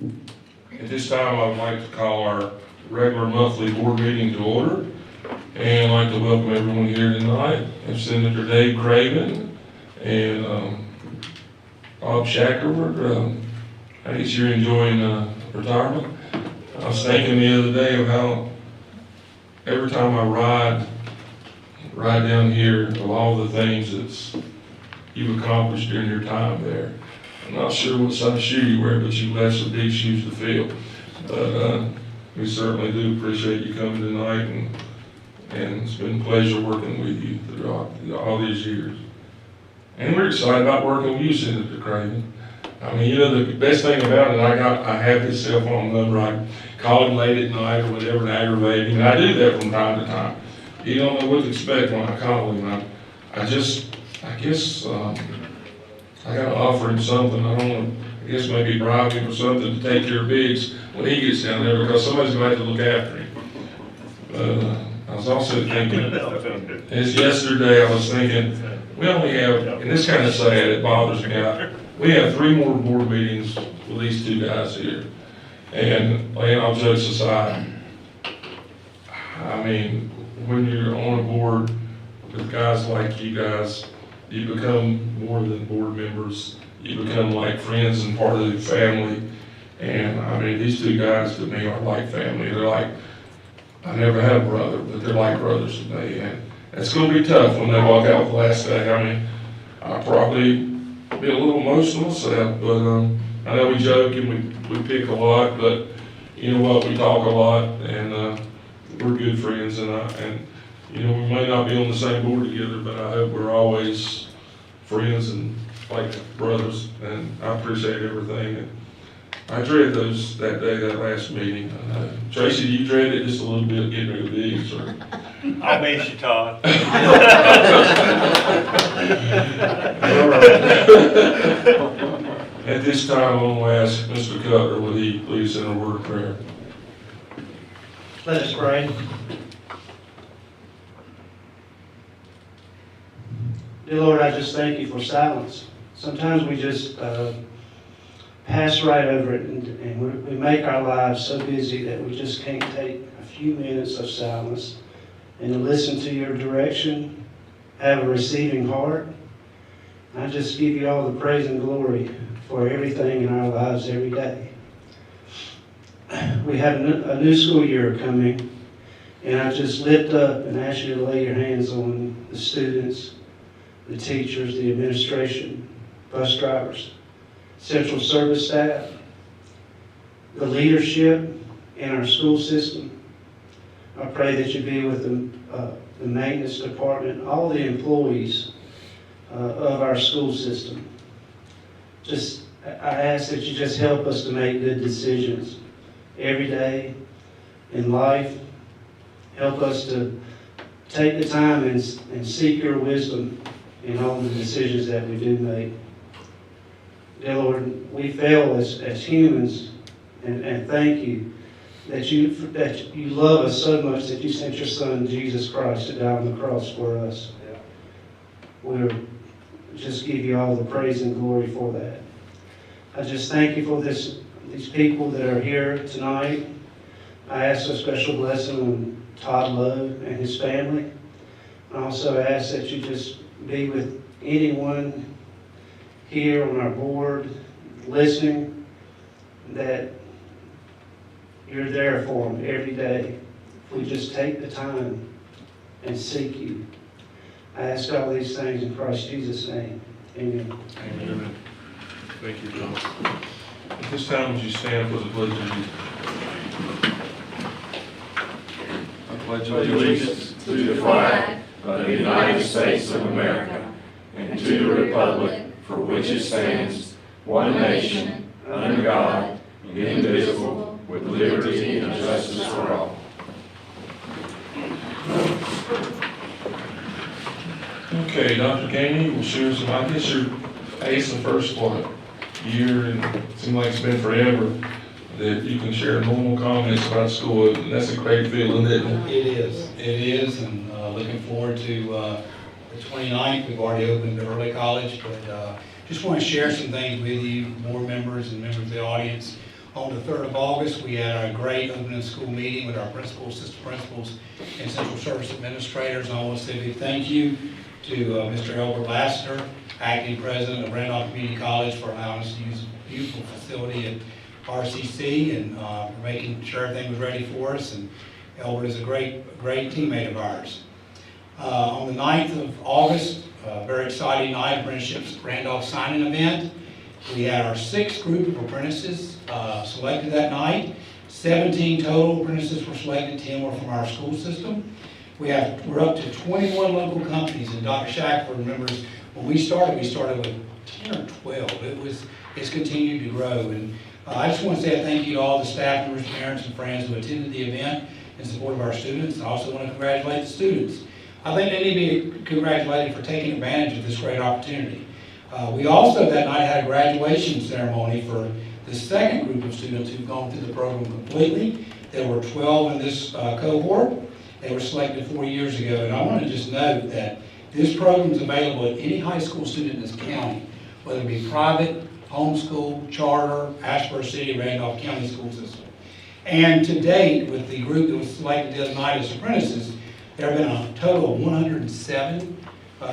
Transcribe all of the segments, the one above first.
At this time, I would like to call our regular monthly board meeting to order. And I'd like to welcome everyone here tonight. And Senator Dave Craven and Bob Shackelford. I guess you're enjoying retirement. I was thinking the other day of how every time I ride down here of all the things that you've accomplished during your time there. I'm not sure what size shoe you wear, but you left some big shoes to fill. But we certainly do appreciate you coming tonight, and it's been a pleasure working with you throughout all these years. And we're excited about working with you, Senator Craven. I mean, you know, the best thing about it, I have his cell phone number. I call him late at night or whatever and aggravate him. And I do that from time to time. You don't know what to expect when I call him. I guess I gotta offer him something. I don't know, I guess maybe bribe him or something to take care of Biggs when he gets down there, because somebody's gonna have to look after him. I was also thinking, as yesterday I was thinking, we only have, and this kind of sad, it bothers me, we have 3 more board meetings with these 2 guys here. And laying all jokes aside, I mean, when you're on a board with guys like you guys, you become more than board members. You become like friends and part of the family. And I mean, these 2 guys to me are like family. They're like, I never had a brother, but they're like brothers to me. And it's going to be tough when they walk out the last day. I mean, I'll probably be a little emotional myself, but I know we joke and we pick a lot, but you know what, we talk a lot, and we're good friends, and you know, we may not be on the same board together, but I hope we're always friends and like brothers, and I appreciate everything. And I dread that day, that last meeting. Tracy, do you dread it just a little bit, getting rid of these? Or? I'll miss you, Todd. At this time, I'm going to ask Mr. Cutler, would he please send a word of prayer? Let us pray. Dear Lord, I just thank you for silence. Sometimes we just pass right over it, and we make our lives so busy that we just can't take a few minutes of silence and to listen to your direction, have a receiving heart. I just give you all the praise and glory for everything in our lives every day. We have a new school year coming, and I just lift up and ask you to lay your hands on the students, the teachers, the administration, bus drivers, central service staff, the leadership in our school system. I pray that you be with the maintenance department, all the employees of our school system. I ask that you just help us to make good decisions every day in life. Help us to take the time and seek your wisdom in all the decisions that we do make. Dear Lord, we fail as humans, and thank you that you love us so much that you sent your Son, Jesus Christ, to die on the cross for us. We'll just give you all the praise and glory for that. I just thank you for these people that are here tonight. I ask a special blessing on Todd Lowe and his family. I also ask that you just be with anyone here on our board listening, that you're there for them every day. If we just take the time and seek you. I ask all these things in Christ Jesus' name. Amen. Amen. Thank you, John. At this time, would you stand for the pledge of allegiance? I pledge Allegiance to the flag of the United States of America and to the republic for which it stands, one nation, under God, indivisible, with liberty and justice for all. Okay, Dr. Caney will share some, I guess you're ace the first year, and it seems like it's been forever, that you can share normal comments about school, and that's a great feeling, isn't it? It is, and looking forward to the 29th. We've already opened the early college, but just want to share some things with you, more members and members of the audience. On the 3rd of August, we had our great opening school meeting with our principals, assistant principals, and central service administrators. I want to say a big thank you to Mr. Albert Lassiter, acting president of Randolph Community College, for allowing us to use a beautiful facility at RCC and for making sure everything was ready for us. And Albert is a great teammate of ours. On the 9th of August, a very exciting night, Apprenticeships Randolph signing event. We had our 6th group of apprentices selected that night. 17 total apprentices were selected, 10 were from our school system. We're up to 21 local companies, and Dr. Shackford remembers when we started with 10 or 12. It's continued to grow, and I just want to say a thank you to all the staff members, parents, and friends who attended the event in support of our students. I also want to congratulate the students. I think they need to be congratulated for taking advantage of this great opportunity. We also that night had a graduation ceremony for the 2nd group of students who've gone through the program completely. There were 12 in this cohort. They were selected 4 years ago, and I want to just note that this program is available at any high school student in this county, whether it be private, homeschool, charter, Ashburn City, Randolph County school system. And to date, with the group that was selected the other night as apprentices, there have been a total of 107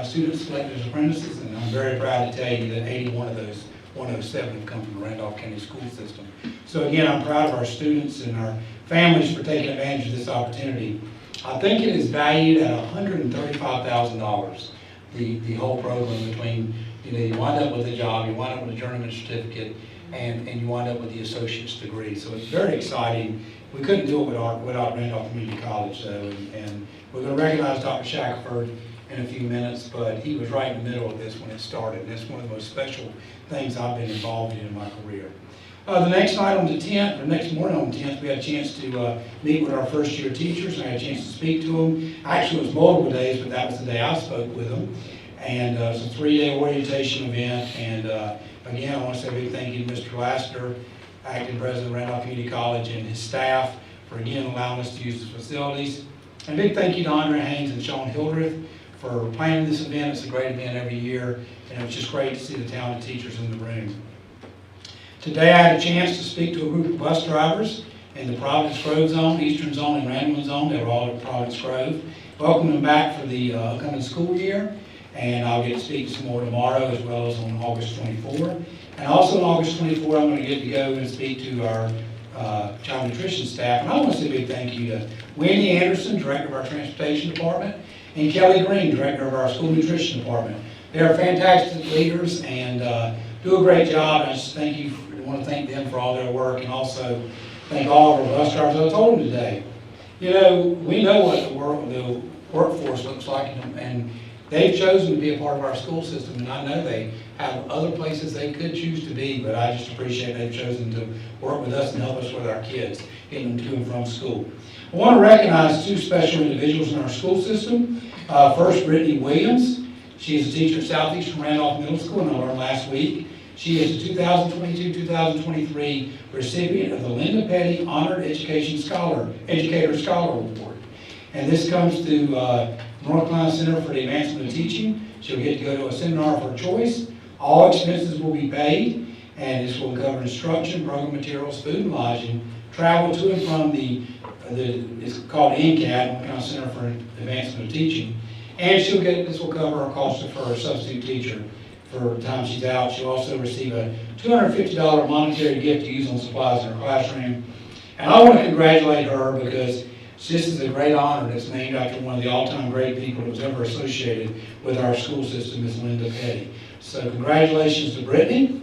students selected as apprentices, and I'm very proud to tell you that 81 of those 107 have come from the Randolph County school system. So again, I'm proud of our students and our families for taking advantage of this opportunity. I think it is valued at $135,000, the whole program, between, you wind up with a job, you wind up with a journeyman certificate, and you wind up with the associate's degree. So it's very exciting. We couldn't do it without Randolph Community College, though, and we're going to recognize Dr. Shackford in a few minutes, but he was right in the middle of this when it started, and it's one of the most special things I've been involved in my career. The next night on the 10th, or next morning on the 10th, we had a chance to meet with our first-year teachers, and I had a chance to speak to them. Actually, it was multiple days, but that was the day I spoke with them. And it was a 3-day orientation event, and again, I want to say a big thank you to Mr. Lassiter, acting president of Randolph Community College, and his staff for again allowing us to use the facilities. And a big thank you to Andre Haynes and Sean Hildreth for planning this event. It's a great event every year, and it was just great to see the talented teachers in the room. Today I had a chance to speak to a group of bus drivers in the Providence Grove zone, Eastern zone, and Randleman zone. They were all at Providence Grove. Welcome them back for the upcoming school year, and I'll get to speak some more tomorrow as well as on August 24. And also on August 24, I'm going to get to go and speak to our child nutrition staff. And I want to say a big thank you to Wendy Anderson, director of our transportation department, and Kelly Green, director of our school nutrition department. They are fantastic leaders and do a great job. And I just want to thank them for all their work, and also thank all of our bus drivers. I told them today, we know what the workforce looks like, and they've chosen to be a part of our school system, and I know they have other places they could choose to be, but I just appreciate they've chosen to work with us and help us with our kids, getting them to and from school. I want to recognize 2 special individuals in our school system. First, Brittany Williams. She is a teacher at Southeastern Randolph Middle School, and I learned last week. She is the 2022-2023 recipient of the Linda Petty Honored Educator Scholar Award. And this comes to North Carolina Center for the Advancement of Teaching. She'll get to go to a seminar of her choice. All expenses will be paid, and this will cover instruction, program materials, food and lodging, travel to and from it's called NCAT, North Carolina Center for Advancement of Teaching. And this will cover her cost of her substitute teacher for the time she's out. She'll also receive a $250 monetary gift to use on supplies in her classroom. And I want to congratulate her because this is a great honor that's named after one of the all-time great people that was ever associated with our school system, Ms. Linda Petty. So congratulations to Brittany.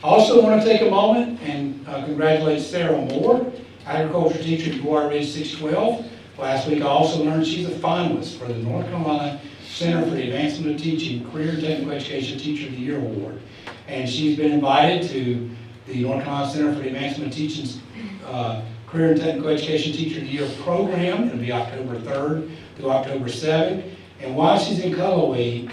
Also want to take a moment and congratulate Sarah Moore, agriculture teacher at UR Ridge 612. Last week I also learned she's a finalist for the North Carolina Center for the Advancement of Teaching Career and Technical Education Teacher of the Year Award. And she's been invited to the North Carolina Center for the Advancement of Teaching's Career and Technical Education Teacher of the Year program. It'll be October 3rd through October 7th. And while she's in Color Week,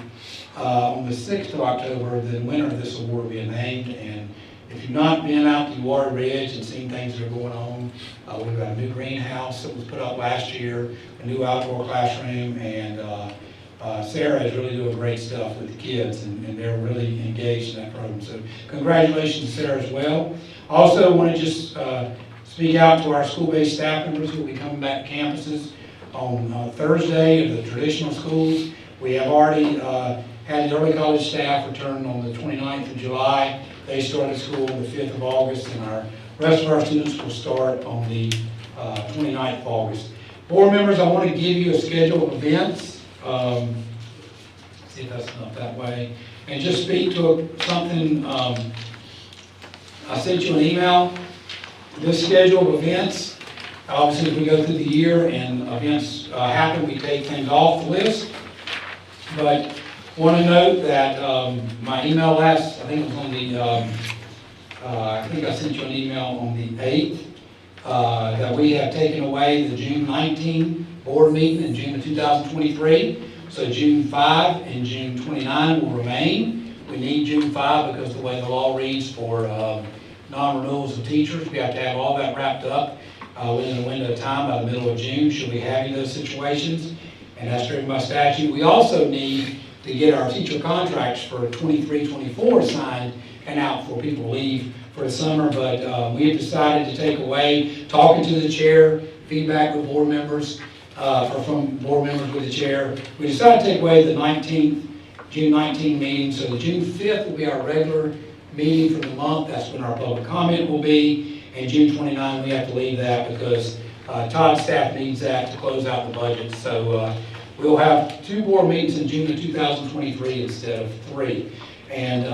on the 6th of October, the winner of this award will be named. And if you've not been out to Ward Ridge and seen things that are going on, we've got a new greenhouse that was put up last year, a new outdoor classroom, and Sarah is really doing great stuff with the kids, and they're really engaged in that program. So congratulations to Sarah as well. Also want to just speak out to our school-based staff members who will be coming back to campuses on Thursday of the traditional schools. We have already had the early college staff return on the 29th of July. They started school on the 5th of August, and our rest of our students will start on the 29th of August. Board members, I want to give you a schedule of events. See if that's not that way. And just speak to something, I sent you an email. This schedule of events, obviously as we go through the year and events happen, we take things off the list. But want to note that my email last, I think it was on the, I think I sent you an email on the 8th, that we have taken away the June 19 board meeting in June of 2023. So June 5 and June 29 will remain. We need June 5 because the way the law reads for non-renewals of teachers, we have to have all that wrapped up within a window of time by the middle of June, should we have any of those situations. And that's driven by statute. We also need to get our teacher contracts for 23-24 signed and out for people to leave for the summer. But we have decided to take away, talking to the chair, feedback with board members, or from board members with the chair. We decided to take away the 19th, June 19 meeting. So the June 5th will be our regular meeting for the month. That's when our public comment will be. And June 29, we have to leave that because Todd's staff needs that to close out the budget. So we'll have 2 board meetings in June of 2023 instead of 3. And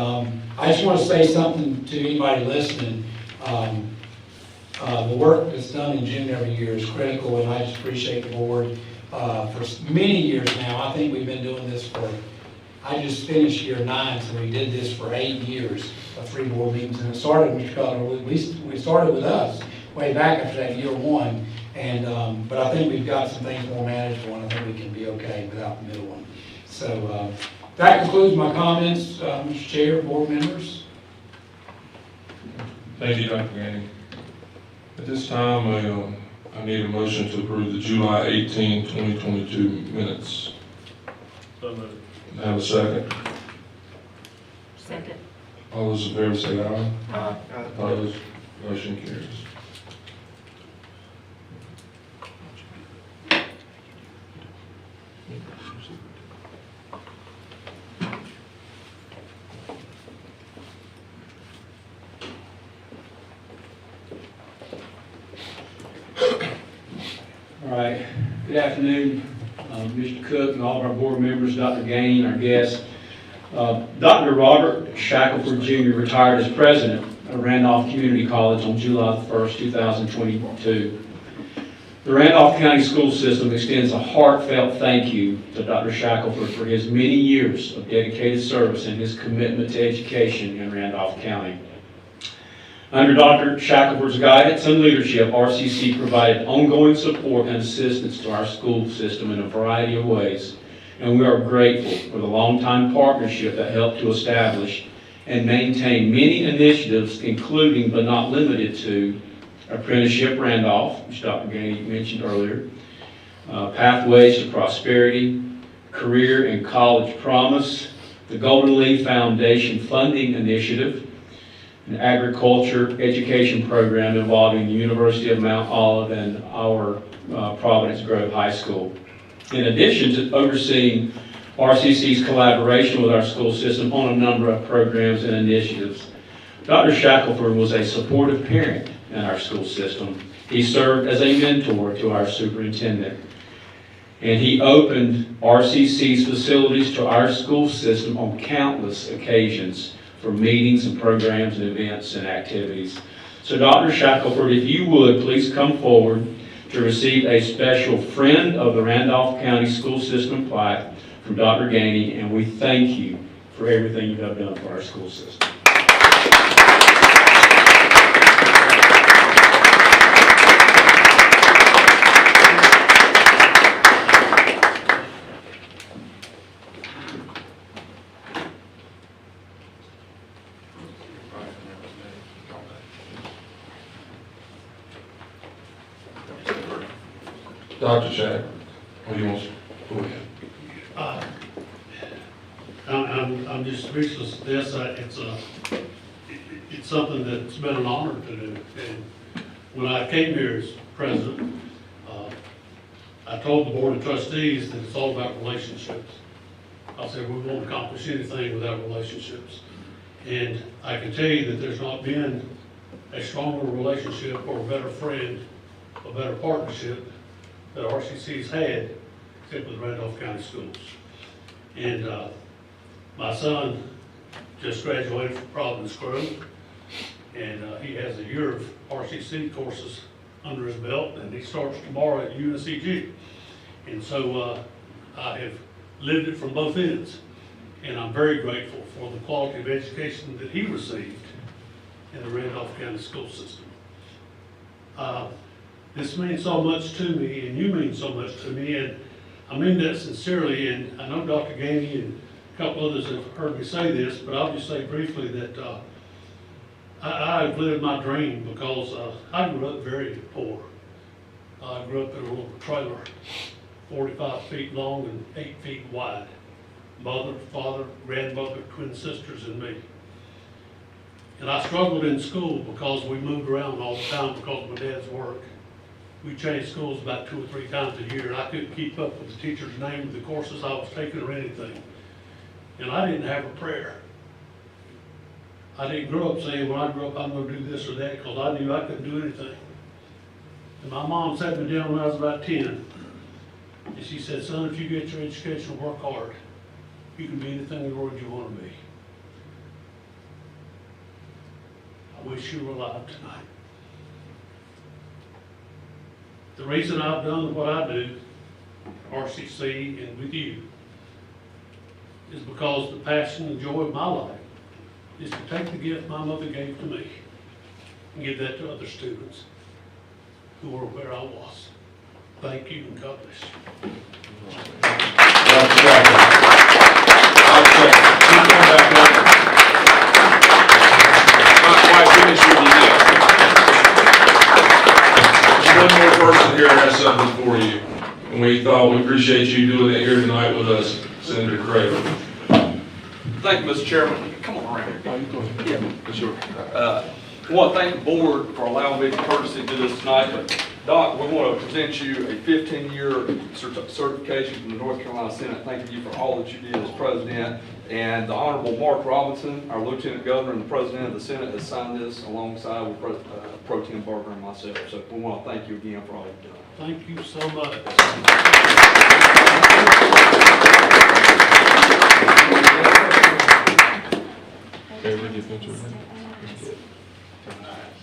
I just want to say something to anybody listening. The work that's done in June every year is critical, and I just appreciate the board for many years now. I think we've been doing this for, I just finished year 9, so we did this for 8 years of 3 board meetings. And it started, Mr. Cutler, we started with us way back after that year 1. And but I think we've got some things more manageable, and I think we can be okay without the middle one. So that concludes my comments, Mr. Chair, board members. Thank you, Dr. Gaines. At this time, I need a motion to approve the July 18, 2022 minutes. So moved. Have a second? Second. All those in favor say aye. Aye. Opposed? Motion carries. All right, good afternoon, Mr. Cook and all of our board members, Dr. Gaines, our guests. Dr. Robert Shackelford Jr. retired as president of Randolph Community College on July 1st, 2022. The Randolph County School System extends a heartfelt thank you to Dr. Shackelford for his many years of dedicated service and his commitment to education in Randolph County. Under Dr. Shackelford's guidance and leadership, RCC provided ongoing support and assistance to our school system in a variety of ways, and we are grateful for the long-time partnership that helped to establish and maintain many initiatives, including but not limited to Apprenticeship Randolph, which Dr. Gaines mentioned earlier, Pathways to Prosperity, Career and College Promise, the Golden Leaf Foundation Funding Initiative, an agriculture education program involving the University of Mount Olive and our Providence Grove High School. In addition to overseeing RCC's collaboration with our school system on a number of programs and initiatives, Dr. Shackelford was a supportive parent in our school system. He served as a mentor to our superintendent, and he opened RCC's facilities to our school system on countless occasions for meetings and programs and events and activities. So Dr. Shackelford, if you would, please come forward to receive a special Friend of the Randolph County School System plaque from Dr. Gainey, and we thank you for everything you have done for our school system. Dr. Shack, what do you want? Go ahead. I'm just speechless at this. It's something that's been an honor to do. And when I came here as president, I told the board of trustees that it's all about relationships. I said, we won't accomplish anything without relationships. And I can tell you that there's not been a stronger relationship or a better friend, a better partnership that RCC's had, except with Randolph County Schools. And my son just graduated from Providence Grove, and he has a year of RCC courses under his belt, and he starts tomorrow at UNCG. And so I have lived it from both ends, and I'm very grateful for the quality of education that he received in the Randolph County school system. This means so much to me, and you mean so much to me, and I mean that sincerely. And I know Dr. Gainey and a couple others have heard me say this, but I'll just say briefly that I've lived my dream because I grew up very poor. I grew up in a little trailer, 45 feet long and 8 feet wide. Mother, father, grandmother, twin sisters, and me. And I struggled in school because we moved around all the time because of my dad's work. We changed schools about 2 or 3 times a year, and I couldn't keep up with the teacher's name of the courses I was taking or anything. And I didn't have a prayer. I didn't grow up saying, when I grow up, I'm going to do this or that, because I knew I couldn't do anything. And my mom sat me down when I was about 10, and she said, son, if you get your education, work hard, you can be anything in the world you want to be. I wish you were alive tonight. The reason I've done what I do, RCC and with you, is because the passion and joy of my life is to take the gift my mother gave to me and give that to other students who were where I was. Thank you, and God bless you. Dr. Jackson. I'll check. Keep going back up. Not quite finished with you yet. There's one more person here that has something for you. And we thought we appreciate you doing it here tonight with us, Senator Craig. Thank you, Mr. Chairman. Come on around here. Yeah, sure. I want to thank the board for allowing me the courtesy to do this tonight, but Doc, we want to present you a 15-year certification from the North Carolina Senate, thanking you for all that you did as president. And the Honorable Mark Robinson, our Lieutenant Governor and the President of the Senate, has signed this alongside with Pro Tem Barker and myself. So we want to thank you again for all you've done. Thank you so much.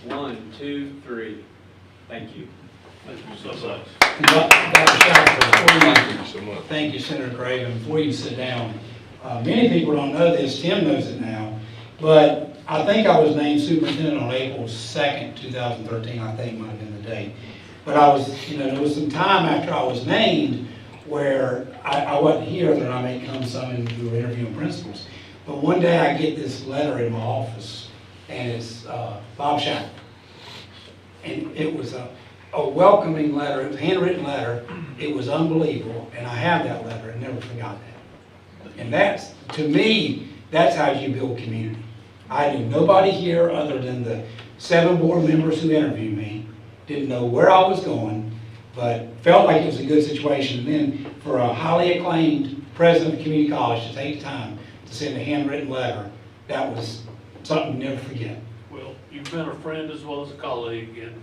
One, two, three. Thank you. Thank you so much. Dr. Shackle, Thank you so much. thank you, Senator Craven. Before you sit down, many people don't know this, Tim knows it now, but I think I was named superintendent on April 2nd, 2013, I think might have been the date. But I was, there was some time after I was named where I wasn't here, that I may come some and we were interviewing principals. But one day I get this letter in my office, and it's Bob Shackle. And it was a welcoming letter, it was a handwritten letter, it was unbelievable, and I have that letter and never forgot that. And that's, to me, that's how you build community. I knew nobody here other than the 7 board members who interviewed me, didn't know where I was going, but felt like it was a good situation. And then for a highly acclaimed president of community college to take the time to send a handwritten letter, that was something to never forget. Well, you've been a friend as well as a colleague, and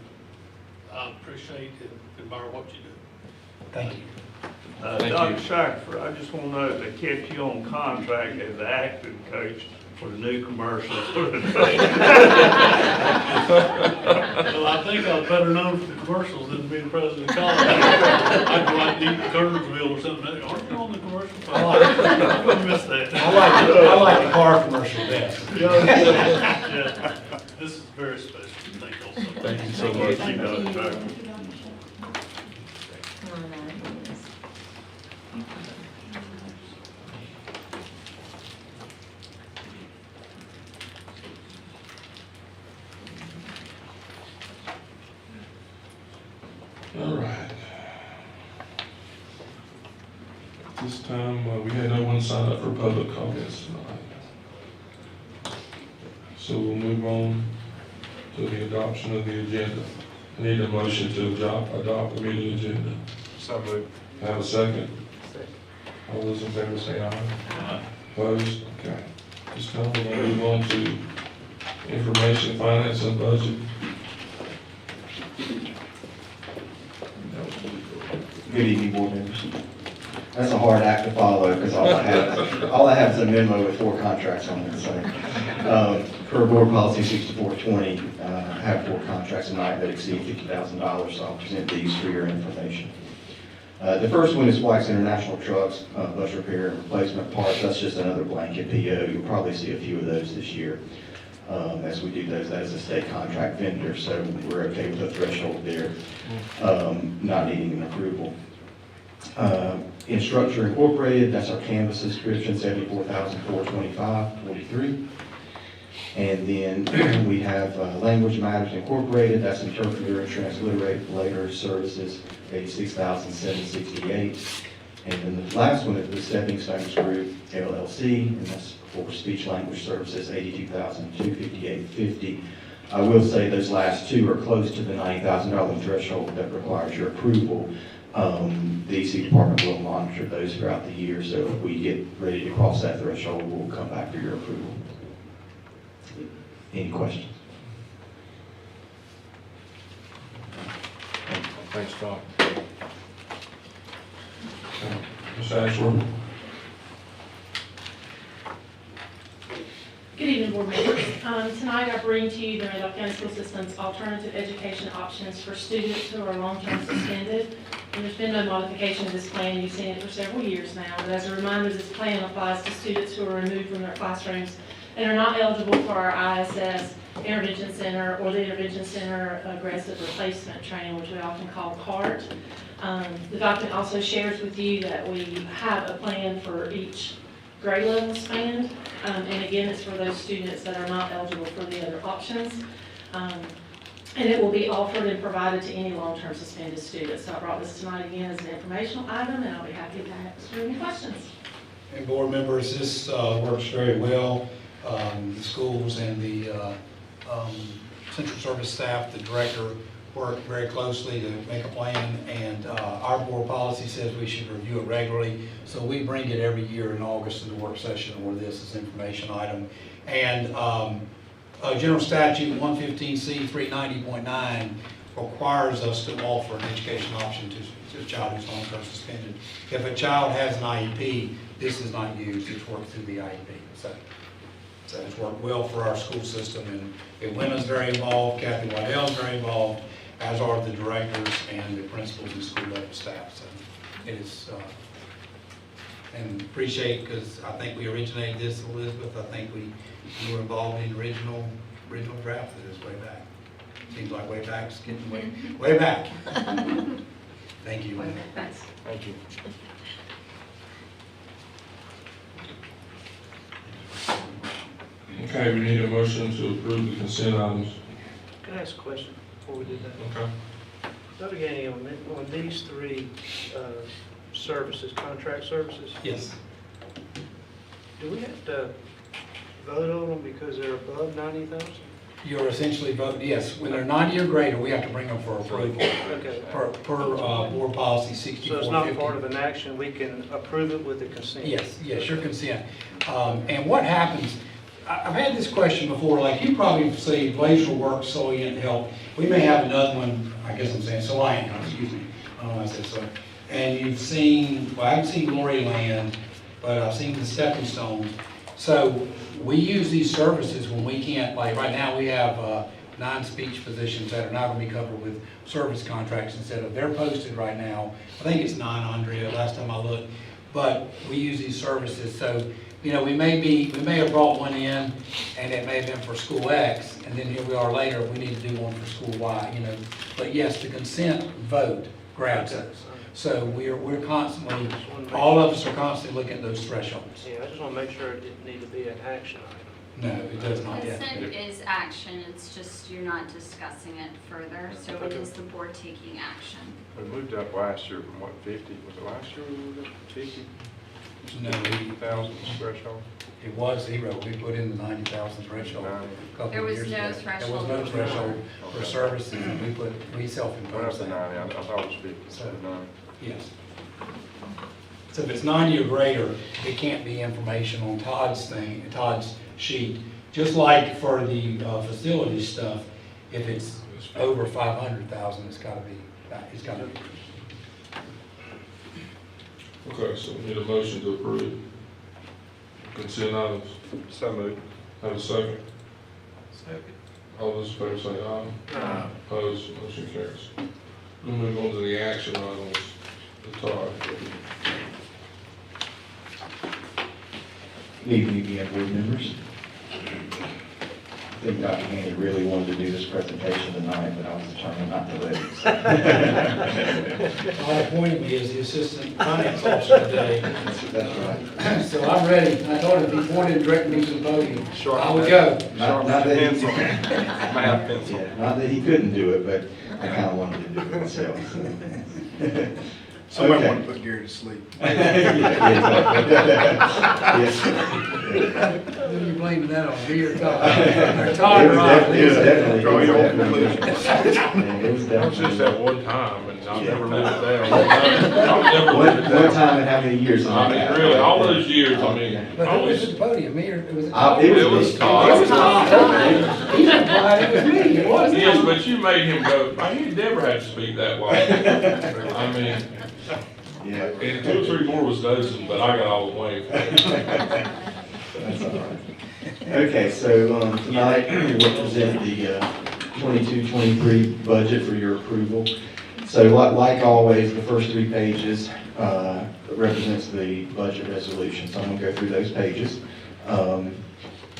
I appreciate and admire what you do. Thank you. Dr. Shackford, I just want to know if they kept you on contract as the acting coach for the new commercial. Well, I think I was better known for the commercials than being president of college. I'd go out and eat Kernersville or something. Aren't you on the commercial? I wouldn't miss that. I like the car commercial best. Yeah. This is very special. Thank you all so much. Thank you so much. Thank you, Dr. Shackford. Come on, Adam, do this. All right. This time, we had no one sign up for public comments tonight. So we'll move on to the adoption of the agenda. I need a motion to adopt the meeting agenda. So moved. Have a second? All those in favor say aye. Opposed? Okay. This time we're going to move on to information, finance, and budget. Good evening, board members. That's a hard act to follow, because all I have is a memo with 4 contracts on it, so. Per board policy 6420, I have 4 contracts tonight that exceed $50,000, so I'll present these for your information. The first one is White's International Trucks, bus repair and replacement parts. That's just another blanket PO. You'll probably see a few of those this year. As we do those, that is a state contract vendor, so we're okay with the threshold there, not needing an approval. Instructure Incorporated, that's our Canvas subscription, $74,425.43. And then we have Language Matters Incorporated, that's interpreter and translator services, $86,768. And then the last one is the Stepping Stones Group LLC, and that's for speech language services, $82,258.50. I will say those last 2 are close to the $90,000 threshold that requires your approval. The EC department will monitor those throughout the year, so if we get ready to cross that threshold, we'll come back for your approval. Any questions? Thanks, Tom. Ms. Ashworth? Good evening, board members. Tonight I bring to you the Randolph County School System's alternative education options for students who are long-term suspended. And there's been no modification of this plan. You've seen it for several years now. But as a reminder, this plan applies to students who are removed from their classrooms and are not eligible for our ISS Intervention Center or the Intervention Center Aggressive Replacement Training, which we often call CART. The document also shares with you that we have a plan for each grade level span. And again, it's for those students that are not eligible for the other options. And it will be offered and provided to any long-term suspended students. So I brought this tonight again as an informational item, and I'll be happy to answer any questions. And board members, this works very well. The schools and the central service staff, the director, work very closely to make a plan, and our board policy says we should review it regularly. So we bring it every year in August in the work session where this is an information item. And General Statute 115C 390.9 requires us to offer an education option to a child who's long-term suspended. If a child has an IEP, this is not used, it's worked through the IEP. So it's worked well for our school system, and Atlanta's very involved, Kathy Waddell's very involved, as are the directors and the principals and school level staff. So it is, and appreciate, because I think we originated this, Elizabeth. I think we were involved in the original draft of this way back. Seems like way back, it's getting way back. Thank you. Thanks. Thank you. Okay, we need a motion to approve the consent items. Can I ask a question before we do that? Okay. Dr. Gainey, on these 3 services, contract services, Yes. do we have to vote on them because they're above 90,000? You're essentially voting, yes, when they're 90 or greater, we have to bring them for approval. Okay. Per board policy 6450. So it's not part of an action, we can approve it with the consent? Yes, your consent. And what happens, I've had this question before, like you probably see Glacial Works, Solient Health. We may have another one, I guess I'm saying Solient, excuse me. I don't know why I said so. And you've seen, well, I haven't seen Glory Land, but I've seen the Stepping Stones. So we use these services when we can't, like right now we have 9 speech positions that are not going to be covered with service contracts instead of, they're posted right now. I think it's 900 last time I looked, but we use these services. So, you know, we may have brought one in and it may have been for school X, and then here we are later, we need to do one for school Y, you know. But yes, the consent vote grabs us. So we're constantly, all of us are constantly looking at those thresholds. Yeah, I just want to make sure it didn't need to be an action item. No, it does not yet. Consent is action, it's just you're not discussing it further, so it is the board taking action. We moved up last year from what, 50? Was it last year we moved up to 50? No, 80,000 threshold. it was 0. We put in the 90,000 threshold a couple There of was years no ago. threshold. There was no threshold for services, and we Well, self-imposed that's the that. 90, I thought it was 50, so 90. Yes. So if it's 90 or greater, it can't be information on Todd's sheet. Just like for the facilities stuff, if it's over 500,000, it's gotta be. Okay, so we need a motion to approve consent items. So moved. Have a second. Second. All those in favor say aye. Opposed, motion carries. We'll move on to the action items. The Todd. Good evening again, board members. I think Dr. Haney really wanted to do this presentation tonight, but I was determined not to let him. Todd appointed me as the assistant finance officer today, That's right. so I'm ready. I told him if he wanted to direct me to the podium, I would go. Not that he, Math pencil. yeah, not that he couldn't do it, but I kind of wanted to do it myself. So. Somebody Okay. want to put Gary to sleep. Yes. Then you're blaming that on me or Todd. Or It Todd was or I. definitely, Draw your own it was That was just definitely. that one time, and I've never lived it down. I've never lived it One down. time in how many years? I mean, really, all those years, I mean, But I who was was, at the podium, me or was it? It was Todd. It was Todd. He's implied it was me, it wasn't. yes, but you made him go, he never had to speak that way. I mean, Yeah. and 2 or 3 more was dozing, but I got all the way. That's all right. Okay, so tonight we'll present the 22-23 budget for your approval. So like always, the first 3 pages represents the budget resolution. So I'm going to go through those pages. And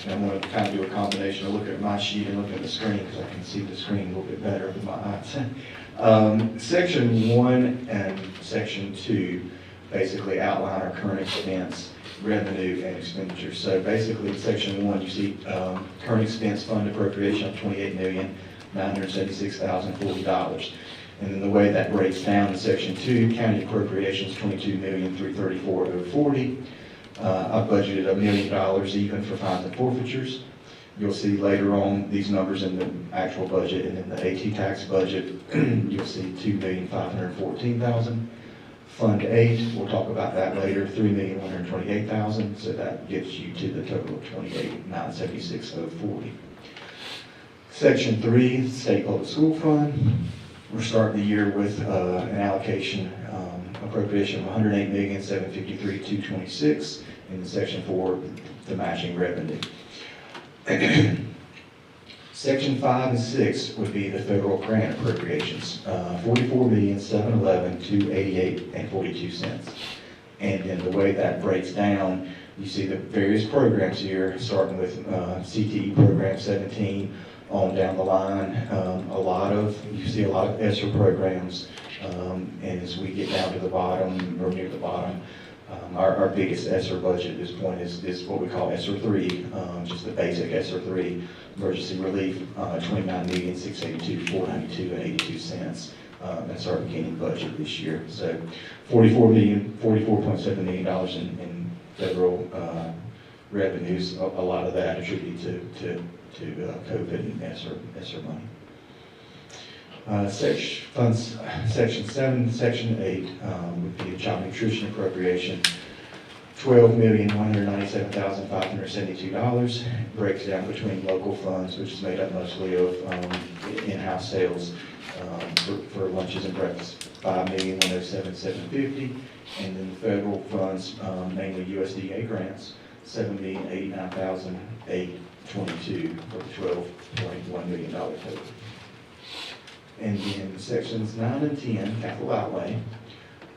I'm going to kind of do a combination of looking at my sheet and looking at the screen because I can see the screen a little bit better with my eyes. Section 1 and Section 2 basically outline our current expense, revenue, and expenditure. So basically, in Section 1, you see current expense fund appropriation of $28,976,040. And then the way that breaks down in Section 2, county appropriations $22,334,040. I budgeted $1 million even for fines and forfeitures. You'll see later on these numbers in the actual budget, and in the AT tax budget, you'll see $2,514,000. Fund 8, we'll talk about that later, $3,128,000, so that gets you to the total of $28,976,040. Section 3, State Public School Fund. We're starting the year with an allocation appropriation of $108,753,226, and in Section 4, the matching revenue. Section 5 and 6 would be the federal grant appropriations, $44,711,288.42. And then the way that breaks down, you see the various programs here, starting with CTE program 17 on down the line. You see a lot of ESSER programs, and as we get down to the bottom, or near the bottom, our biggest ESSER budget at this point is what we call ESSER 3, just the basic ESSER 3, emergency relief, $29,682,492.82. That's our beginning budget this year. So $44.7 million in federal revenues. A lot of that attributed to COVID and ESSER money. Section 7, Section 8 would be a child nutrition appropriation, $12,197,572. Breaks down between local funds, which is made up mostly of in-house sales for lunches and breakfast, $5,107,750. And then federal funds, mainly USDA grants, $7,089,822 for the $12.1 million total. And then sections 9 and 10, capital outlay,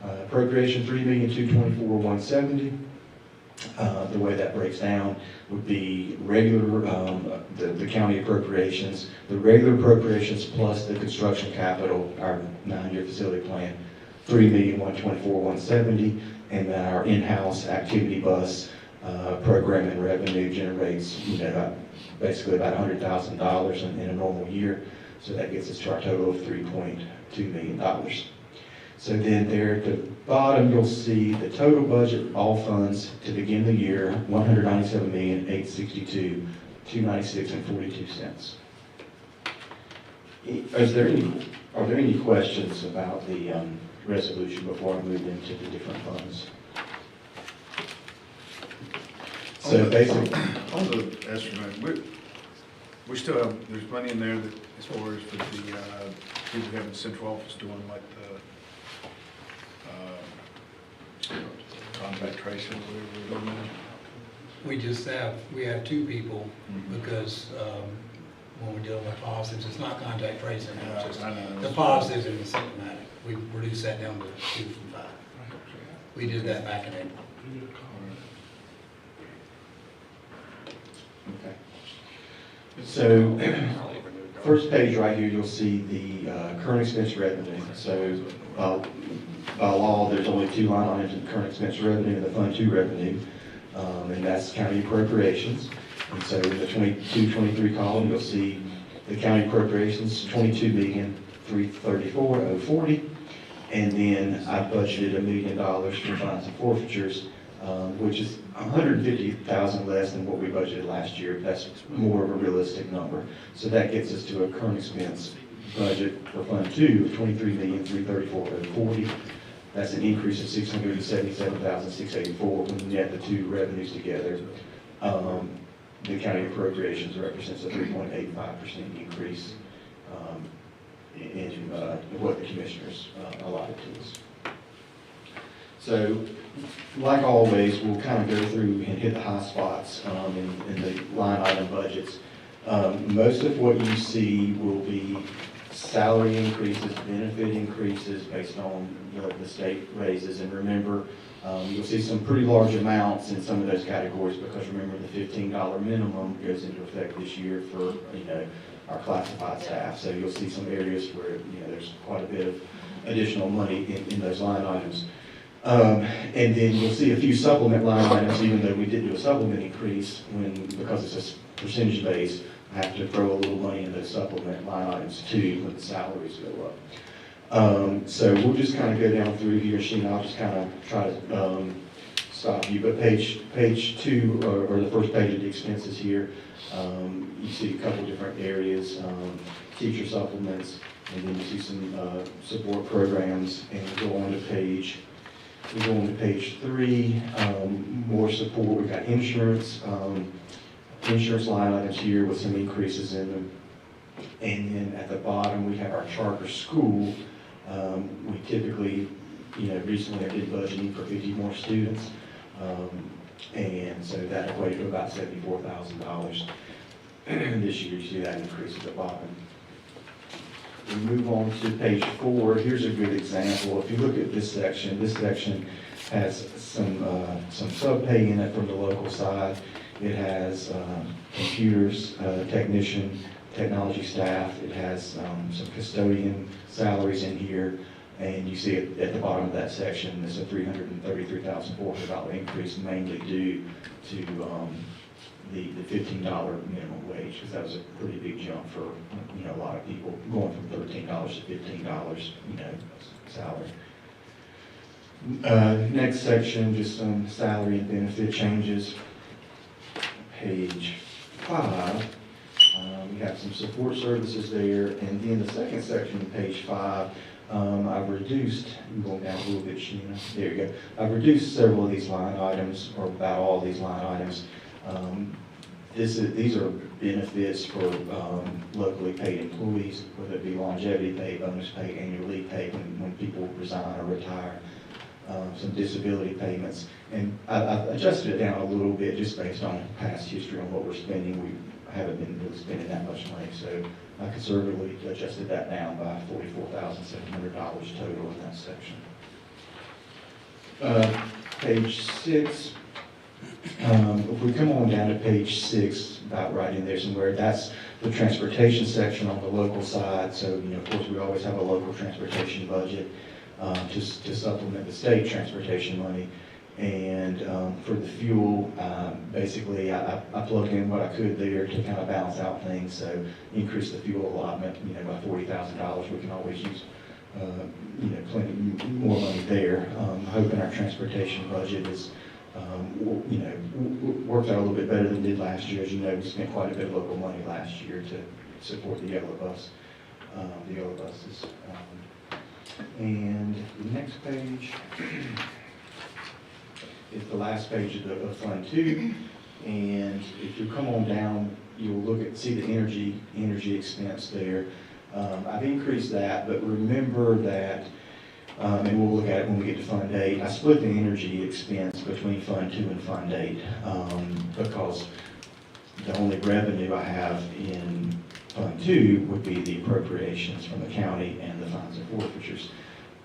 appropriation $3,224,170. The way that breaks down would be regular, the county appropriations, the regular appropriations plus the construction capital, our 9-year facility plan, $3,124,170, and then our in-house activity bus program and revenue generates, basically about $100,000 in a normal year. So that gets us to our total of $3.2 million. So then there at the bottom, you'll see the total budget, all funds to begin the year, $197,862,296.42. Are there any questions about the resolution before I move into the different funds? So basically, On the estimate, we still have, there's money in there that, as far as for the people we have in central office doing like the contact tracing, whatever we're doing now. We have two people because when we're dealing with positives, it's not contact tracing, it's just I know. the positives and the symptomatic. We reduced that down to 2 from 5. We did that back in April. okay. So, first page right here, you'll see the current expense revenue. So, by law, there's only 2 line items in current expense revenue and the Fund 2 revenue, and that's county appropriations. And so in the 22-23 column, you'll see the county appropriations, $22,334,040. And then I budgeted $1 million for fines and forfeitures, which is $150,000 less than what we budgeted last year. That's more of a realistic number. So that gets us to a current expense budget for Fund 2 of $23,334,040. That's an increase of $677,684 when you net the 2 revenues together. The county appropriations represents a 3.85% increase in what the commissioners allotted to us. So, like always, we'll kind of go through and hit the high spots in the line item budgets. Most of what you see will be salary increases, benefit increases based on the state raises. And remember, you'll see some pretty large amounts in some of those categories because remember the $15 minimum goes into effect this year for our classified staff. So you'll see some areas where there's quite a bit of additional money in those line items. And then you'll see a few supplement line items, even though we did do a supplement increase because it's a percentage base. I have to throw a little money in those supplement line items too when the salaries go up. So we'll just kind of go down through here, Sheena. I'll just kind of try to stop you. But page 2, or the first page of the expenses here, you see a couple different areas, teacher supplements, and then you see some support programs. And we go on to page 3, more support. We've got insurance line items here with some increases in them. And then at the bottom, we have our charter school. We typically, recently I did budgeting for 50 more students. And so that equated to about $74,000. This year, you see that increase at the bottom. We move on to page 4. Here's a good example. If you look at this section has some sub-pay in it from the local side. It has computers, technician, technology staff. It has some custodian salaries in here. And you see it at the bottom of that section, it's a $333,400 increase, mainly due to the $15 minimum wage, because that was a pretty big jump for a lot of people, going from $13 to $15, salary. Next section, just some salary and benefit changes. Page 5, we have some support services there, and then the second section, page 5. I've reduced, I'm going down a little bit, Sheena, there you go. I've reduced several of these line items, or about all these line items. These are benefits for locally paid employees, whether it be longevity pay, bonus pay, annual leave pay when people resign or retire, some disability payments. And I've adjusted it down a little bit just based on past history on what we're spending. We haven't been really spending that much money, so I conservatively adjusted that down by $44,700 total in that section. Page 6, if we come on down to page 6, about right in there somewhere, that's the transportation section on the local side. So, of course, we always have a local transportation budget to supplement the state transportation money. And for the fuel, basically, I plugged in what I could there to kind of balance out things. So increase the fuel allotment, by $40,000. We can always use plenty more money there. Hoping our transportation budget is, worked out a little bit better than it did last year. As you know, we spent quite a bit of local money last year to support the yellow buses. And the next page is the last page of Fund 2. And if you come on down, you'll see the energy expense there. I've increased that, but remember that, and we'll look at it when we get to Fund 8, I split the energy expense between Fund 2 and Fund 8 because the only revenue I have in Fund 2 would be the appropriations from the county and the fines and forfeitures.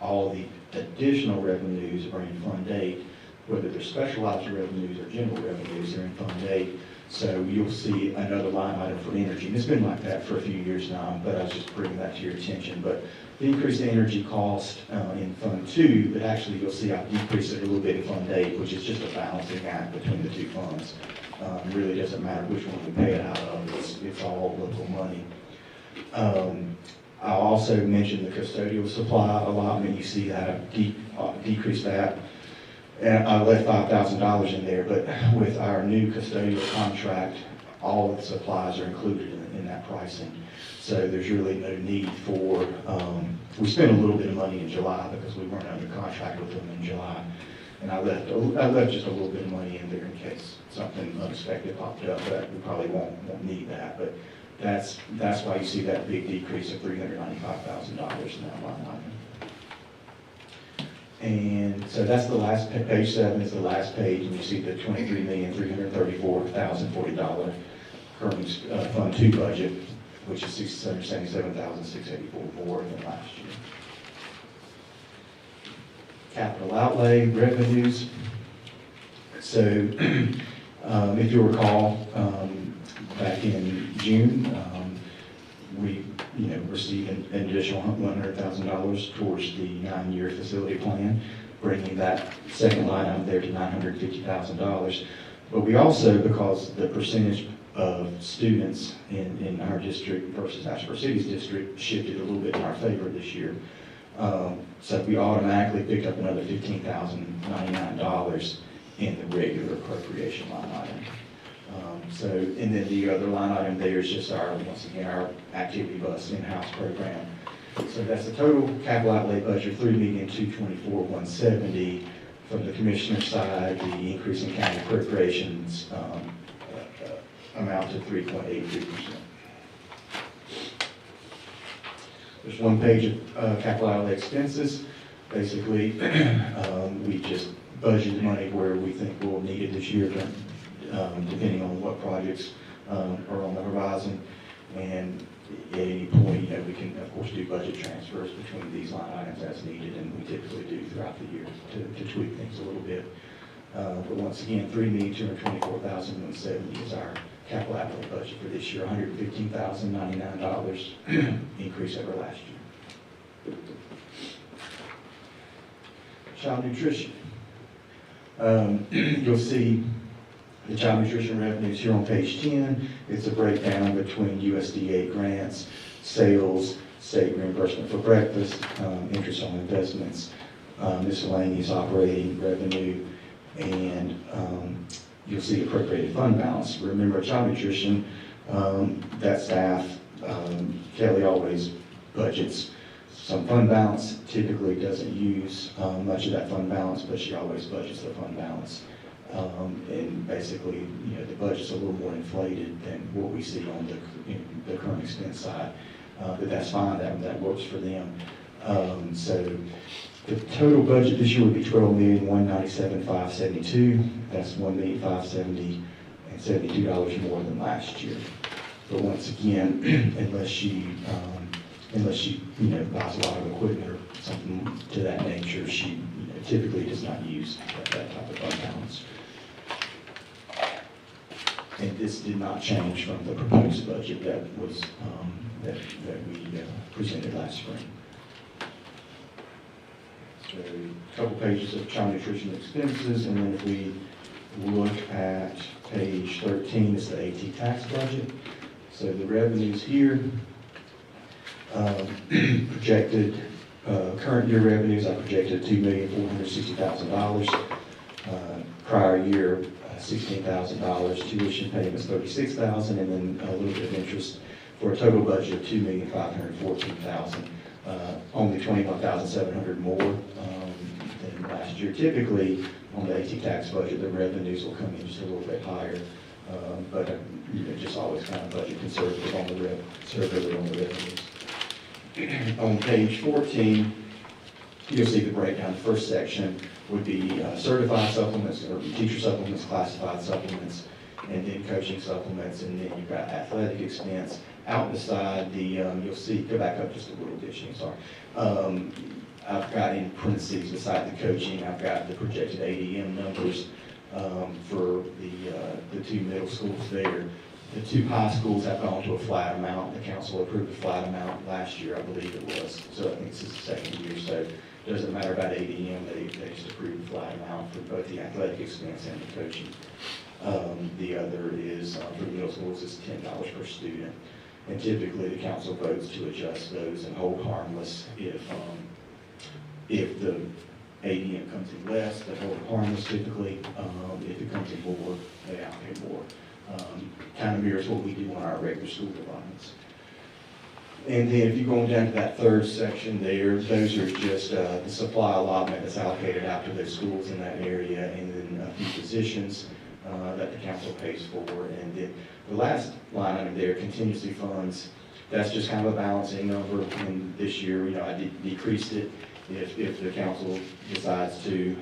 All the additional revenues are in Fund 8, whether they're specialized revenues or general revenues, they're in Fund 8. So you'll see another line item for energy. And it's been like that for a few years now, but I was just bringing that to your attention. But the increased energy cost in Fund 2, but actually you'll see I've decreased it a little bit in Fund 8, which is just a balancing act between the two funds. Really doesn't matter which one we pay it out of, it's all local money. I also mentioned the custodial supply allotment. You see that I've decreased that. And I left $5,000 in there, but with our new custodial contract, all of the supplies are included in that pricing. So there's really no need for, we spent a little bit of money in July because we weren't under contract with them in July. And I left just a little bit of money in there in case something unexpected popped up, but we probably won't need that. But that's why you see that big decrease of $395,000 in that line item. And so that's the last, page 7 is the last page, and you see the $23,334,040 current Fund 2 budget, which is $677,684 more than last year. Capital outlay, revenues. So if you'll recall, back in June, we received an additional $100,000 towards the 9-year facility plan, bringing that second line item there to $950,000. But we also, because the percentage of students in our district versus Ashburn City's district shifted a little bit in our favor this year, so we automatically picked up another $15,099 in the regular appropriation line item. And then the other line item there is just once again, our activity bus in-house program. So that's the total capital outlay budget, $3,224,170. From the commissioner's side, the increase in county appropriations amount to 3.83%. There's one page of capital outlay expenses. Basically, we just budgeted money where we think we'll need it this year, depending on what projects are on the horizon. And at any point, we can, of course, do budget transfers between these line items as needed, and we typically do throughout the year to tweak things a little bit. But once again, $3,224,170 is our capital outlay budget for this year, $115,099 increase over last year. Child nutrition. You'll see the child nutrition revenues here on page 10. It's a breakdown between USDA grants, sales, state reimbursement for breakfast, interest on investments, miscellaneous operating revenue, and you'll see appropriated fund balance. Remember, child nutrition, that staff, Kelly always budgets some fund balance, typically doesn't use much of that fund balance, but she always budgets the fund balance. And basically, the budget's a little more inflated than what we see on the current expense side. But that's fine, that works for them. So the total budget this year would be $12,197,572. That's $1,570,072 more than last year. But once again, unless she buys a lot of equipment or something to that nature, she typically does not use that type of fund balance. And this did not change from the proposed budget that was that we presented last spring. So a couple pages of child nutrition expenses, and then if we look at page 13, is the AT tax budget. So the revenues here projected Current year revenues, I projected $2,460,000. Prior year, $16,000. Tuition payments, $36,000, and then a little bit of interest, for a total budget of $2,514,000. Only $21,700 more than last year. Typically, on the AT tax budget, the revenues will come in just a little bit higher, but just always kind of budget conservative on the revenues. On page 14, you'll see the breakdown. The first section would be certified supplements, or teacher supplements, classified supplements, and then coaching supplements, and then you've got athletic expense. Out beside the, you'll see, go back up just a little bit, Shane, sorry. I've got in parentheses beside the coaching, I've got the projected ADM numbers for the two middle schools there. The two high schools have gone to a flat amount. The council approved a flat amount last year, I believe it was. So I think this is the second year, so it doesn't matter about ADM, they just approved a flat amount for both the athletic expense and the coaching. The other is, for the middle schools, is $10 per student. And typically, the council votes to adjust those and hold harmless if the ADM comes in less, they hold harmless typically. If it comes in more, they allocate more. Kind of mirrors what we do on our regular school allotments. And then if you go down to that third section there, those are just the supply allotment that's allocated out to those schools in that area, and then a few positions that the council pays for. And then the last line item there, contingency funds, that's just kind of a balancing number. And this year, I decreased it. If the council decides to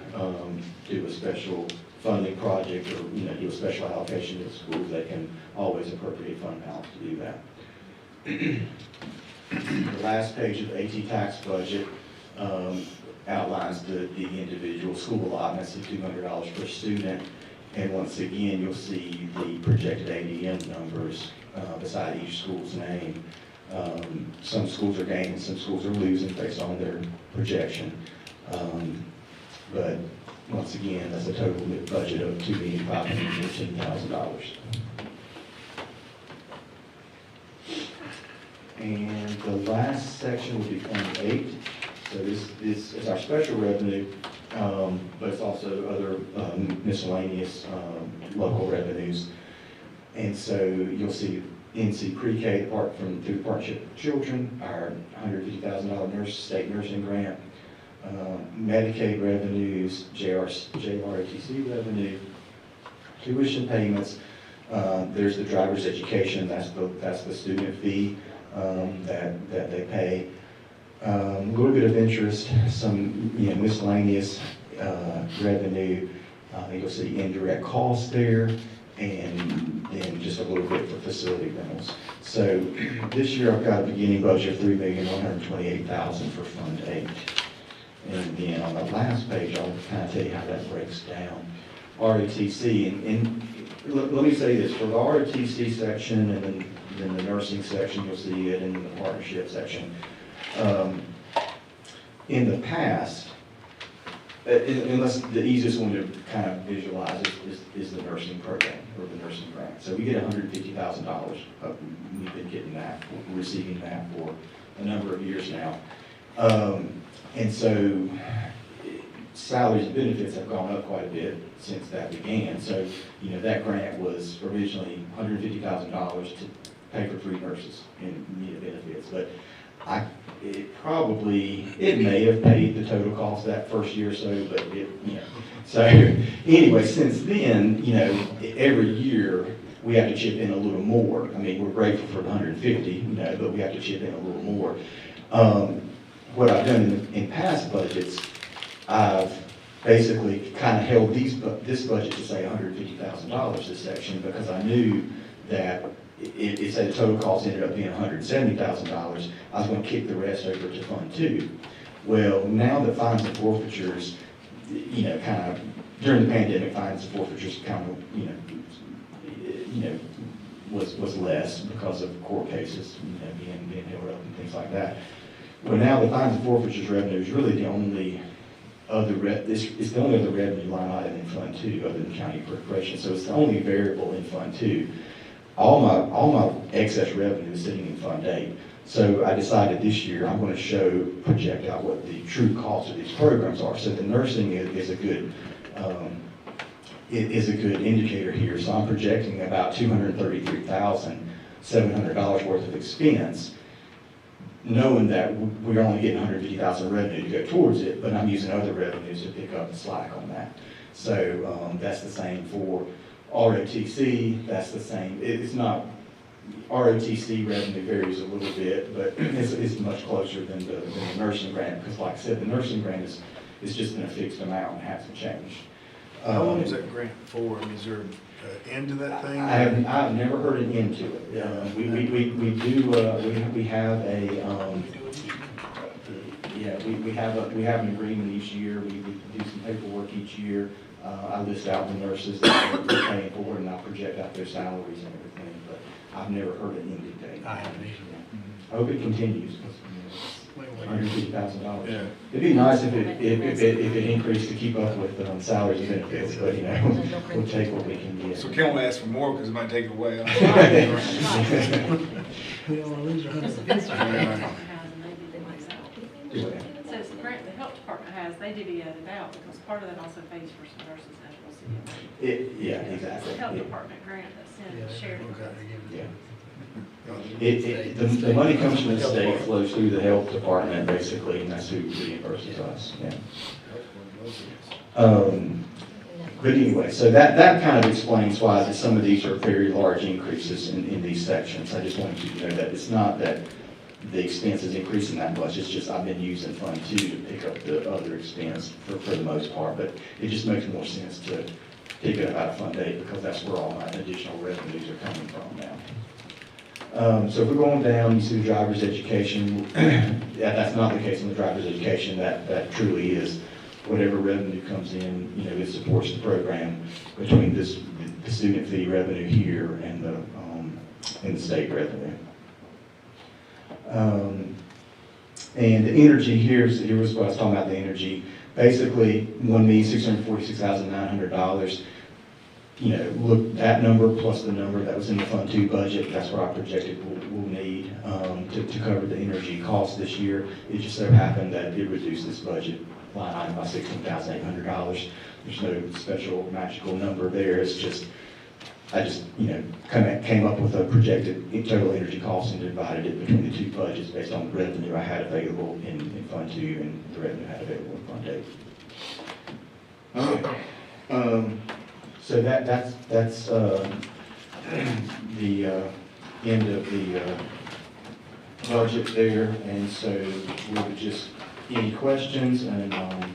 do a special funding project, or do a special allocation to the schools, they can always appropriate fund balance to do that. The last page of the AT tax budget outlines the individual school allotments of $200 per student. And once again, you'll see the projected ADM numbers beside each school's name. Some schools are gaining, some schools are losing based on their projection. But once again, that's a total budget of $2,514,000. And the last section will be Fund 8. So this is our special revenue, but it's also other miscellaneous local revenues. And so you'll see NC Pre-K, apart from through the Partnership for Children, our $150,000 state nursing grant, Medicaid revenues, JRATC revenue, tuition payments. There's the driver's education. That's the student fee that they pay. A little bit of interest, some miscellaneous revenue. You'll see indirect costs there, and then just a little bit for facility rentals. So this year I've got a beginning budget of $3,128,000 for Fund 8. And then on the last page, I'll kind of tell you how that breaks down. ROTC, and let me say this, for the ROTC section and then the nursing section, you'll see it in the partnership section. In the past, unless the easiest one to kind of visualize is the nursing program or the nursing grant. So we get $150,000. We've been getting that, receiving that for a number of years now. And so salaries and benefits have gone up quite a bit since that began. So, that grant was originally $150,000 to pay for 3 nurses and benefits. But it may have paid the total cost that first year or so, but So anyway, since then, every year we have to chip in a little more. I mean, we're grateful for the 150, but we have to chip in a little more. What I've done in past budgets, I've basically kind of held this budget to say $150,000 this section, because I knew that it said the total cost ended up being $170,000. I was going to kick the rest over to Fund 2. Well, now that fines and forfeitures, kind of during the pandemic, fines and forfeitures kind of, was less because of court cases, being held up and things like that. Well, now the fines and forfeitures revenue is really the only other it's the only other revenue line item in Fund 2 other than county appropriation. So it's the only variable in Fund 2. All my excess revenue is sitting in Fund 8. So I decided this year I'm going to project out what the true cost of these programs are. So the nursing is a good indicator here. So I'm projecting about $233,700 worth of expense, knowing that we're only getting $150,000 revenue to go towards it, but I'm using other revenues to pick up the slack on that. So that's the same for ROTC. That's the same. It's not. ROTC revenue varies a little bit, but it's much closer than the nursing grant, because like I said, the nursing grant is just in a fixed amount and hasn't changed. How long is that grant for? I mean, is there an end to that thing? I've never heard an end to it. We have a, we have an agreement each year. We do some paperwork each year. I list out the nurses that we're paying for, and I project out their salaries and everything, but I've never heard an ending date. I haven't either. I hope it continues, because $150,000. Yeah. It'd be nice if it increased to keep up with salaries and benefits, but we'll take what we can get. So can't we ask for more, because it might take it away? We don't want to lose our Just $150,000. the best part, they maybe they might out. Yeah. So it's the grant the health department has, they divvy it out, because part of that also pays for some nurses as well. Yeah, It's exactly. the health department grant that's shared. Yeah. The money comes from the state, flows through the health department, basically, and that's who reimburses us, yeah. But anyway, so that kind of explains why some of these are very large increases in these sections. I just wanted you to know that it's not that the expense is increasing that much, it's just I've been using Fund 2 to pick up the other expense for the most part, but it just makes more sense to pick it up out of Fund 8, because that's where all my additional revenues are coming from now. So if we're going down, you see the driver's education. That's not the case in the driver's education. That truly is whatever revenue comes in, it supports the program between the student fee revenue here and the state revenue. And the energy here's what I was talking about, the energy. Basically, $1,646,900. Look, that number plus the number that was in the Fund 2 budget, that's what I projected we'll need to cover the energy costs this year. It just so happened that it reduced this budget line item by $16,800. There's no special magical number there. It's just, I just, came up with a projected total energy cost and divided it between the two budgets based on the revenue I had available in Fund 2 and the revenue I had available in Fund 8. Okay. So that's the end of the budget there, and so we would just, any questions, and then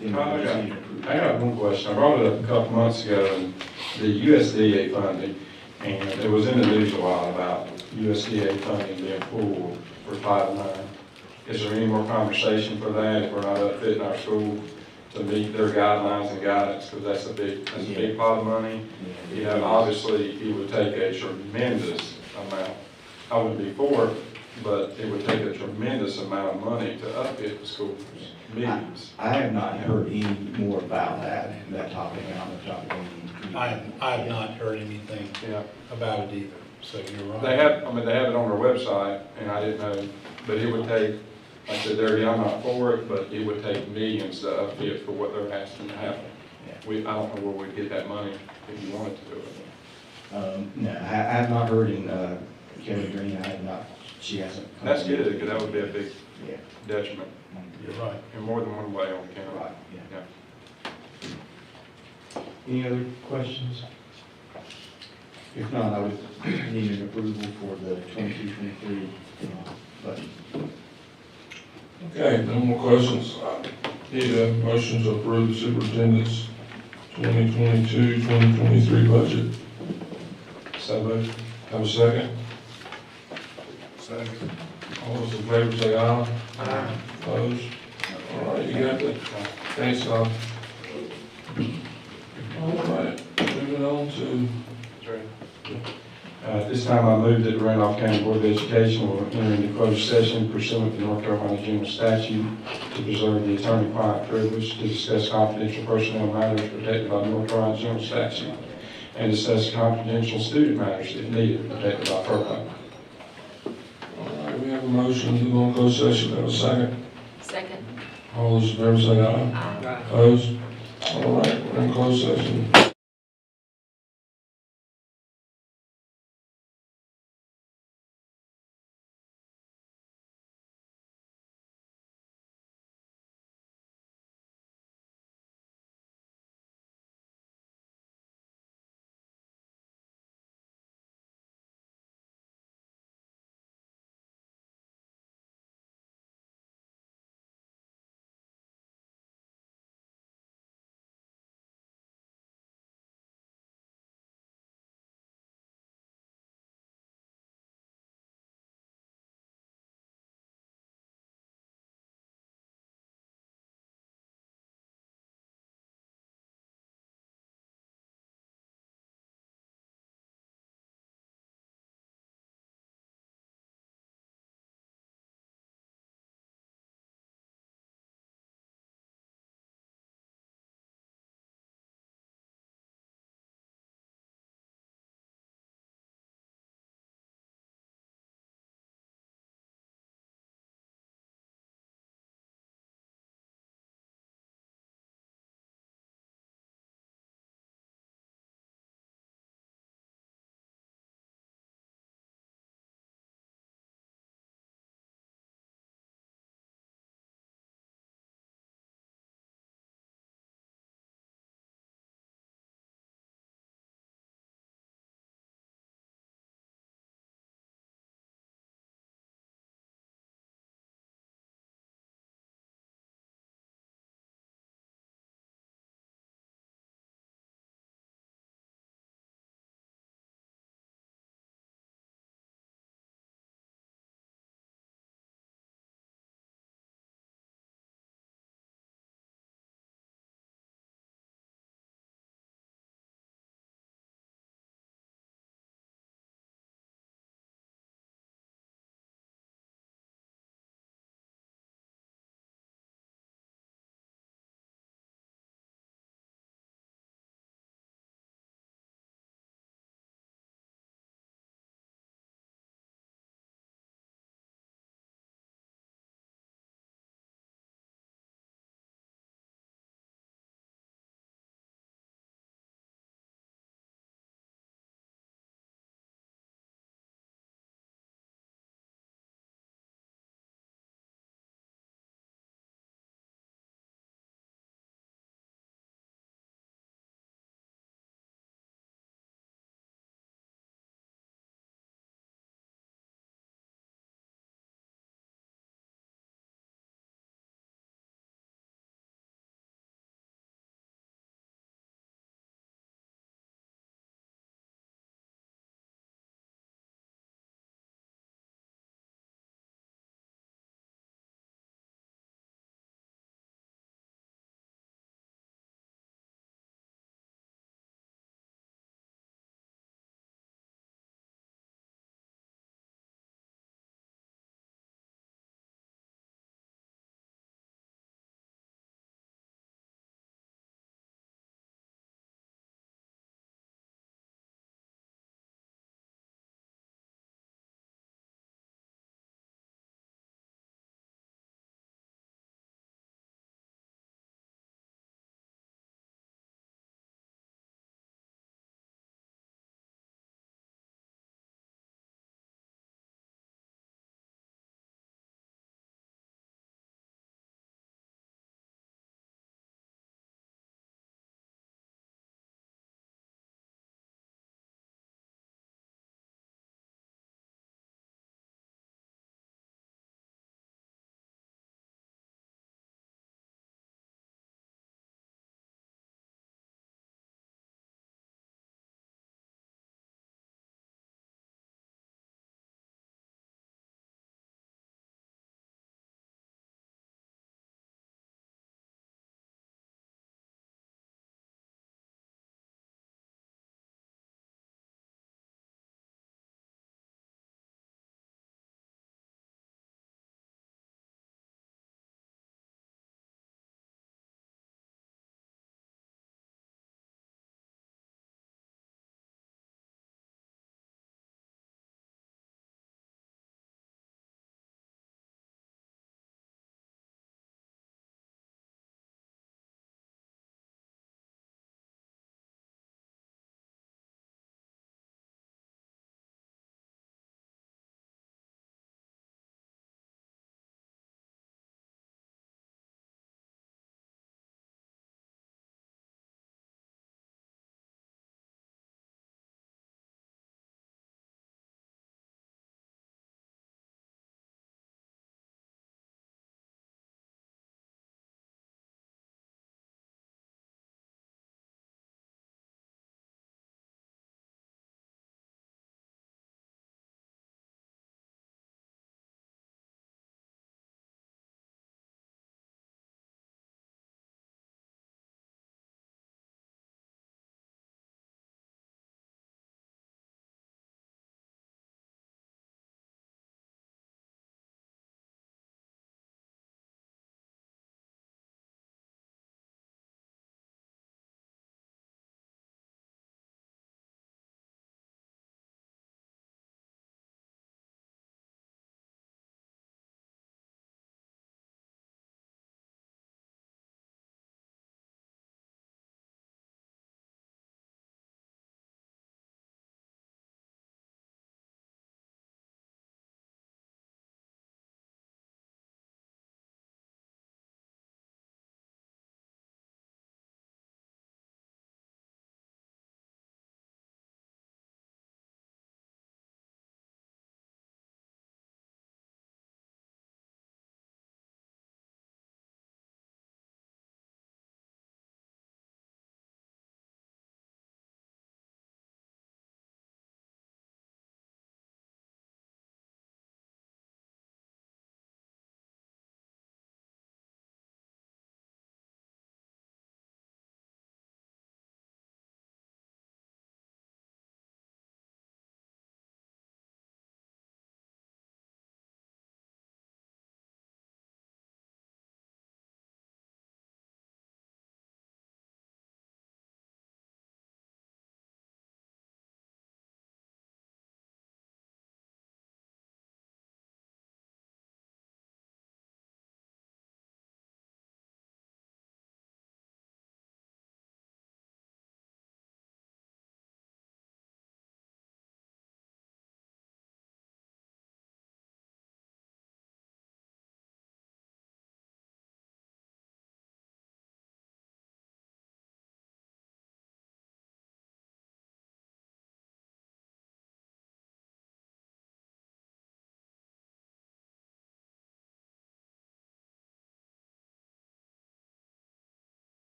we'll proceed. I got one question. I brought it up a couple months ago, and the USDA funding, and it was in the news a while about USDA funding being pulled for Title IX. Is there any more conversation for that if we're not upfitting our school to meet their guidelines and guidance, because that's a big pot of money. Obviously, it would take a tremendous amount. I wouldn't be for it, but it would take a tremendous amount of money to upfit the schools, millions. I have not heard any more about that topic. I have not heard anything about it either, so you're right. They have it on their website, and I didn't know, but it would take, like I said, I'm not for it, but it would take millions to upfit for what they're asking to happen. I don't know where we'd get that money if you wanted to do it. No, I have not heard in Kelly Green. I have not. She hasn't. That's good, because that would be a big detriment. You're right. In more than one way on the county. Right. Any other questions? If not, I would need an approval for the 22-23 budget. Okay, no more questions. Need a motion to approve the superintendent's 2022-2023 budget. So moved. Have a second? Second. All those in favor say aye. Aye. Opposed? All right, you got that? Thanks, Todd. All right, moving on to. At this time, I move that the Randolph County Board of Education will enter into closed session pursuant to North Carolina General Statute to preserve the attorney-client privilege, to discuss confidential personnel matters protected by North Carolina General Statute, and discuss confidential student matters if needed, protected by FERPA. All right, we have a motion to go in closed session, have a second. Second. All those in favor say aye. Aye. Opposed? All right, we're in closed session.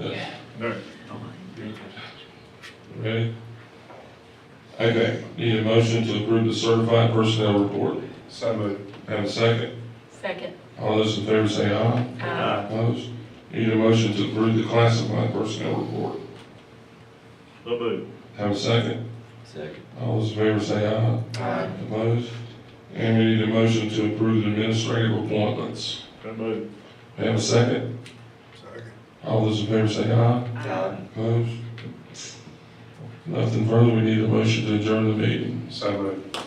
Yes. No. Ready? Okay, need a motion to approve the certified personnel report. So moved. Have a second? Second. All those in favor say aye. Aye. Opposed? Need a motion to approve the classified personnel report. So moved. Have a second? Second. All those in favor say aye. Aye. Opposed? And we need a motion to approve the administrative appointments. So moved. Have a second? Second. All those in favor say aye. Aye. Opposed? Nothing further, we need a motion to adjourn the meeting. So moved.